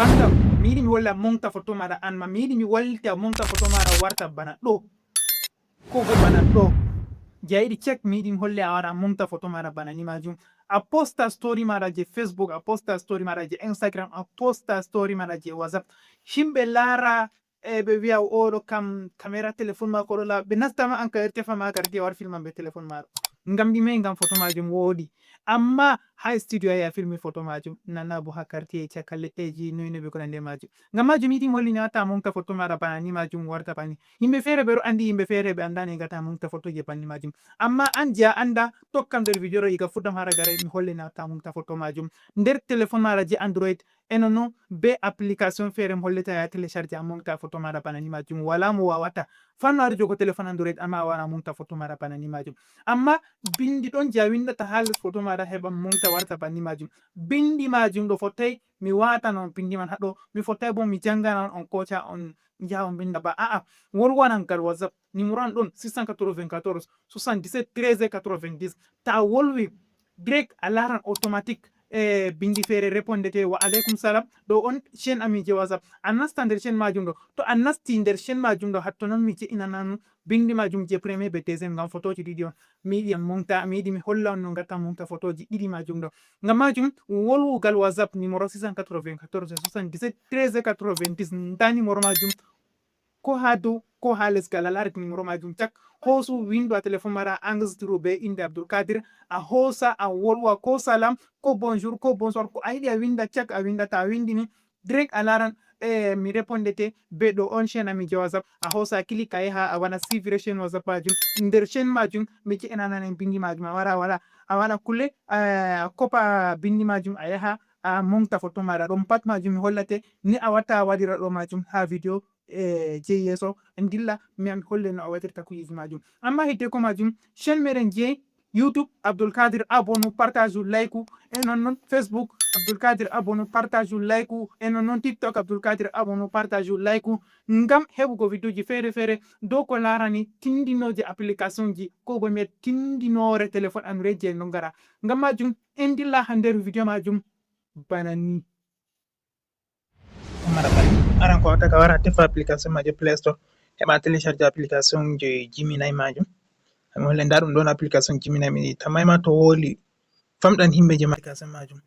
Ankam mi yiɗi mi holla monta photo maɗa an ma mi yiɗi mi wallita monta photo maɗa warta bana ɗo ko bo bana ɗo je a yiɗi check mi yiɗi mi holle a wara monta photo maɗa bana ni majum a posta story maɗa je Facebook a posta story maɗa je Instagram a posta story maɗa je WhatsApp himɓe laara ɓe wiya oɗo kam caméra téléphone mako ɗo laaɓa ɓe nastama an ka tefama karti a war filman be téléphone maɗo ngam ɗime ngam photo majum woɗi amma ha studio yahi a filmi photo majum nana bo ha quartier caka leɗɗeji noy ɓe ko nande majum ngam majum yiɗi mi holli ni wata monta photo maɗa bana ni majum warta bani yimɓe fere ɓe ɗo andi yimɓe fere ɓe andani gata monta photo je banni majum amma an je a anda tokkam nder video ɗo iga fuɗɗam hara gare mi holle ni wata monta photo majum nder téléphone maɗa je Android e nonnon be application fere mi hollita ya télécharge a monta photo maɗa bana ni majum wala mo wawata fanno aɗa jogo téléphone Android amma a wara monta photo maɗa bana ni majum amma bindi ɗon je a windata ha les photo maɗa heɓa monta warta banni majum bindi majum ɗo fottai mi wata non bindi man haɗo mi fottai bo mi jangana on koca on jaha on binda ba a'a wolwanan gal WhatsApp numéro an ɗon 694 77 13 90 ta wolwi direct a laran automatique bindi fere répondete wa aleykum salam ɗo on chaine ami je WhatsApp a nasta nder chaine majum ɗo to a nasti nder chaine majum ɗo hatto non mi je'inananu bindi majum je premier be deuxiéme ngam photoji ɗiɗi on mi yiɗi on monta mi yiɗi mi holla on no gatta monta photoji ɗiɗi majum ɗo ngam majum wolwugal WhatsApp numéro 694 77 13 90 nda numéro majum ko ha dow ko ha les gal a larata numéro majum cak hosu windo a téléphone maɗa enregistré be inde Abdoulkadir a hosa a wolwa ko salam ko bonjour ko bonsoir ko a yiɗi a winda cak a winda ta a windini direct a laran mi répondete be ɗo on chaine ami je WhatsApp a hosa a clique a yaha a wana suivre chaine WhatsApp majum nder chaine majum mi je'inanan bindi majum a wara a waɗa kulle a kopa bindi majum a yaha a monta photo maɗa ɗon pat majum mi hollate ni a watta a waɗira ɗo majum ha video je yeso en dilla mi holle no a waɗirta kuiji majum amma hidde ko majum chaine meɗen je YouTube Abdoulkadir abonu partage like e nonnon Facebook Abdoulkadir abonu partage like e nonnon TikTok Abdoulkadir abonu partage like ngam heɓugo video ji fere fere dow ko larani tindinoje application ji ko bo mi tindinore téléphone Android je no ngara ngam majum en dilla ha nder video majum bana ni aran ko wata ka wara tefa application ma je Play Store heɓa télécharge application je Gemini majum mi holle nda ɗum ɗon application Gemini mi tammai ma to woli famɗan himɓe je application majum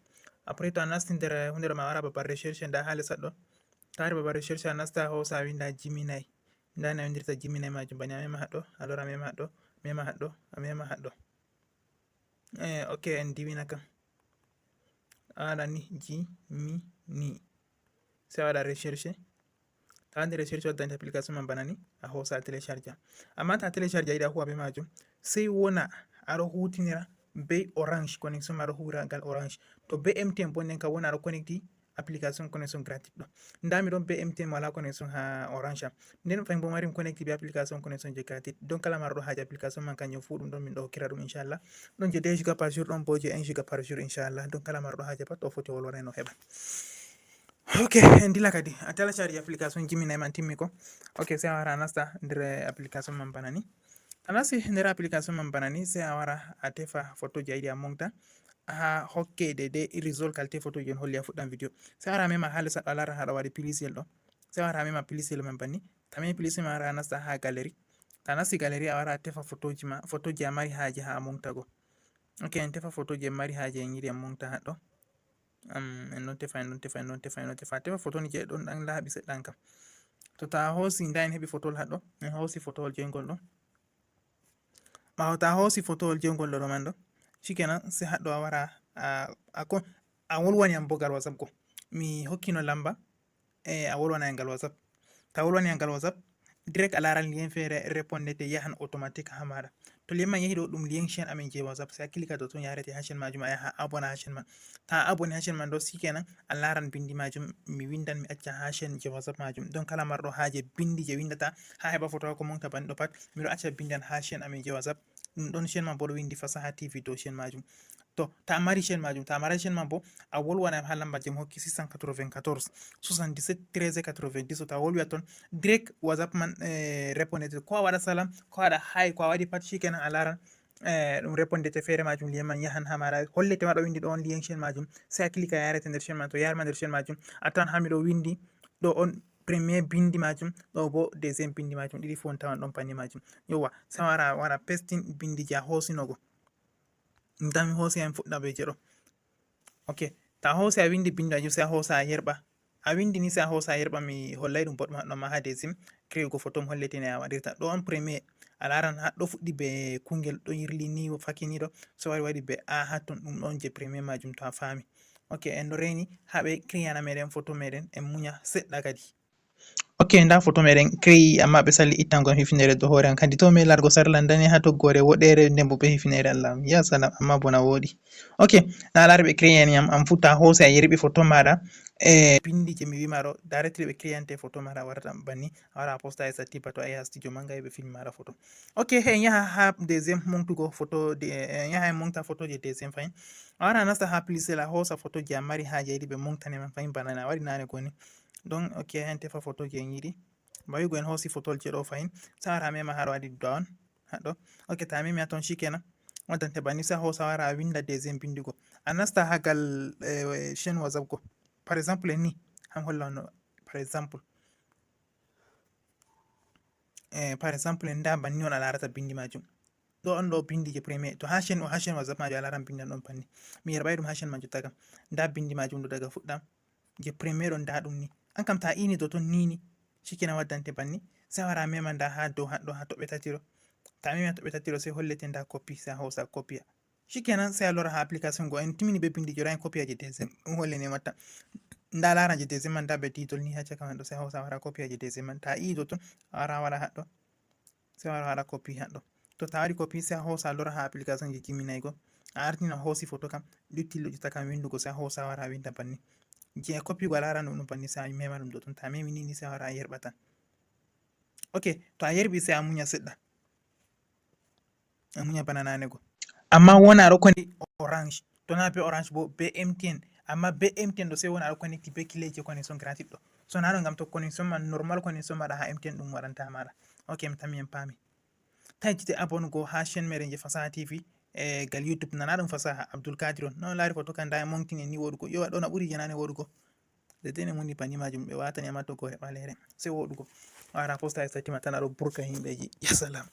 après to a nasti nder hunde ɗo ma wara babal recherche nda ha les ɗo to wari babal recherche a nasta hosa winda Gemini nda no a windirta Gemini majum bani a mema haɗɗo alors a mema haɗɗo mema haɗɗo a mema haɗɗo ok en diwina kam a waɗa ni Gemini sai a waɗa recherche ta wandi recherche waddante application man bana ni a hosa a télécharge amma ta télécharge a yiɗa huwa be majum sai wona aɗo hutinira be Orange connexion ma aɗo huwira ngal Orange to be MTN bo nden kam wona aɗo connecti application connexion gratuit ɗo nda mi ɗon be MTN wala connexion ha Orange am nden fayin bo mari connecti be application connexion je gratuit donc kala marɗo haje application man kanjum fu ɗum ɗon min ɗo hokkira ɗum inchallah ɗon je 2 giga par jour ɗon bo je 1 giga par jour inchallah donc kala marɗo haje pat o foti wolwona no heɓa ok en dilla kadi a télécharge application Gemini man timmi ko ok sai a wara a nasta nder application man bana ni a nasti nder application man bana ni sai a wara a tefa photo je a yiɗi a monta ha hokke de result kalte photo je on holli a fuɗɗan video sai a wara a mema ha les a lara haɗa waɗi plisel ɗo sai a wara a mema plisel man banni ta memi plisel man a wara a nasta ha galerie ta nasti galerie a wara a tefa photo je a mari haje ha a monta go ok en tefa photo je en mari haje en yiɗi en monta haɗɗo en ɗon tefa tefa photo ni je ɗon ɗan laaɓi seɗɗan kam to ta hosi nda en heɓi photol haɗɗo en hosi photowol jengol ɗo ɓawo ta hosi photowol jengol ɗo man ɗo shikenan sai haɗɗo a wara a wolwani am bo ngal WhatsApp ko mi hokkino lamba a wolwana ngal WhatsApp ta wolwani ngal WhatsApp direct a laran lien fere répondete yahan automatique ha maɗa to lien man yahi ɗo ɗum lien chaine amin je WhatsApp sai a clique do ton yarete ha chaine majum a yaha abona ha chaine man ta abone ha chaine man ɗo shikenan a laran bindi majum mi windan mi acca ha chaine je WhatsApp majum donc kala marɗo haje bindi je windata ha heɓa photo ko monta banni ɗo pat miɗo acca bindan ha chaine amin je WhatsApp ɗum ɗon chaine man bo ɗo windi Fasaha TV dow chaine majum to ta mari chaine majum ta mara chaine man bo a wolwana ha lamba je mi hokki 694 77 13 90 so ta wolwi ton direct WhatsApp man répondete ko a waɗa salam ko a waɗa hi ko a waɗi pat shikenan a laran ɗum répondete feere majum lien man yahan ha maɗa hollete ma ɗo windi ɗo on lien chaine majum sai a clika yarete nder chaine man to yarma nder chaine majum a tawan ha miɗo windi ɗo on premier bindi majum ɗo bo deuxiéme bindi majum ɗiɗi fu on tawan ɗon panni majum yowa sai wara pasting bindi je a hosinogo ndami hosi en fuɗɗa be je ɗo ok ta hosi a windi bindi majum sai a hosa a yerɓa a windi ni sai a hosa a yerɓa mi hollai ɗum boɗɗum haɗɗo ma ha deuxiéme créugo photo mo holletini a waɗirta ɗo on premier a laran haɗɗo fuɗɗi be kungel ɗo yirli ni faki ni ɗo so waɗi be a hatton ɗum ɗon je premier majum to a fami ok en ɗo reni ha ɓe créana meɗen photo meɗen en munya seɗɗa kadi ok nda photo meɗen créi amma ɓe salli ittango hifnere do hore an kandi to me largo sarla dani ha toggore woɗere nden bo be hifnere Allah ya salam amma bona woɗi ok na lari ɓe créani am fu ta hosi a yerɓi photo maɗa bindi je mi wima ɗo directly ɓe créante photo maɗa warata banni a wara a posta e satiba to a yaha studio manga ɓe filmi maɗa photo ok en yaha ha deuxiéme montugo photo en yaha en monta photo je deuxiéme fayin a wara a nasta ha plisel a hosa photo je a mari haje yiɗi ɓe montane man fayin bana na waɗi nane goni donc ok en tefa photo je en yiɗi bawigo en hosi photo je ɗo fayin sai wara a mema haɗo waɗi down haɗo ok ta memi ha ton shikenan waddante banni sai hosa wara a winda deuxiéme bindigo a nasta ha gal chaine whatsapp go par exemple en ni han holla no par exemple en nda banni on a larata bindi majum ɗo on ɗo bindi je premier to ha chaine whatsapp majum a laran bindi ɗon banni mi yerɓai ɗum ha chaine majum tagam nda bindi majum ɗo daga fuɗɗam je premier ɗon nda ɗum ni an kam ta ini to ton nini shikenan waddante banni sai wara mema nda ha dow haɗɗo ha toɓɓe tati ɗo ta memi ha toɓɓe tati ɗo sai hollete nda copy sai a hosa copy shikenan sai a lora ha application go en timini be bindi joɗa en copy je deuxiéme ɗum holle ne matta nda lara je deuxiéme man nda be titol ni ha caka man ɗo sai hosa wara copy je deuxiéme man ta i to ton a wara haɗɗo sai wara waɗa copy haɗɗo to ta waɗi copy sai a hosa lora ha application je Gemini go a artina hosi photo kam lutti takam windugo sai a hosa wara winda banni je copy go a laran ɗum banni sai a mema ɗum ɗo ton ta memi ni sai a wara a yerɓa tan ok to a yerɓi sai a munya seɗɗa a munya bana nane go amma wona aɗo koni orange to na be orange bo be MTN amma be MTN ɗo sai wona aɗo connecti be kileje connexion gratuit ɗo so na ɗo ngam to connexion man normal connexion maɗa ha MTN ɗum waɗanta maɗa ok mi tammi en paami taƴite abonugo ha chaine meɗen je fasaha tv gal youtube nana ɗum fasaha Abdulkadir on non lari photo kan da e montini ni woɗugo yo ɗo na ɓuri janane woɗugo de dene mundi banni majum ɓe watani amma toggore ɓalere sai woɗugo wara posta e satima tan aɗo burka himɓeji ya salam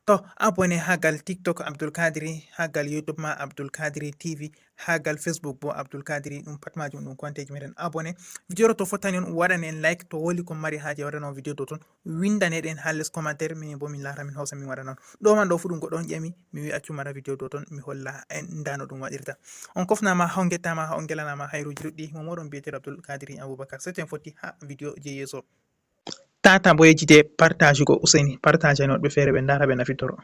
to abonné ha gal tiktok Abdulkadiri ha gal youtube ma Abdulkadiri tv ha gal facebook bo Abdulkadiri ɗum pat majum ɗum konteji meɗen abonné video ɗo to fottani on waɗane en like to woli kon mari haje waɗana on video ɗo ton windaneɗen ha les commentaire min bo min lara min hosa min waɗa non ɗo man ɗo fu ɗum goɗɗo on ƴami mi wi accu mara video ɗo ton mi holla en ndano ɗum waɗirta on kofnama ha on gettama ha on gelanama hayruji ɗuɗɗi mo moɗon biyeteɗo Abdulkadiri Abubakar seten fotti ha video je yeso tata bo yejjite partage go useni partage no woɓɓe feere ɓe ndara ɓe nafitoro.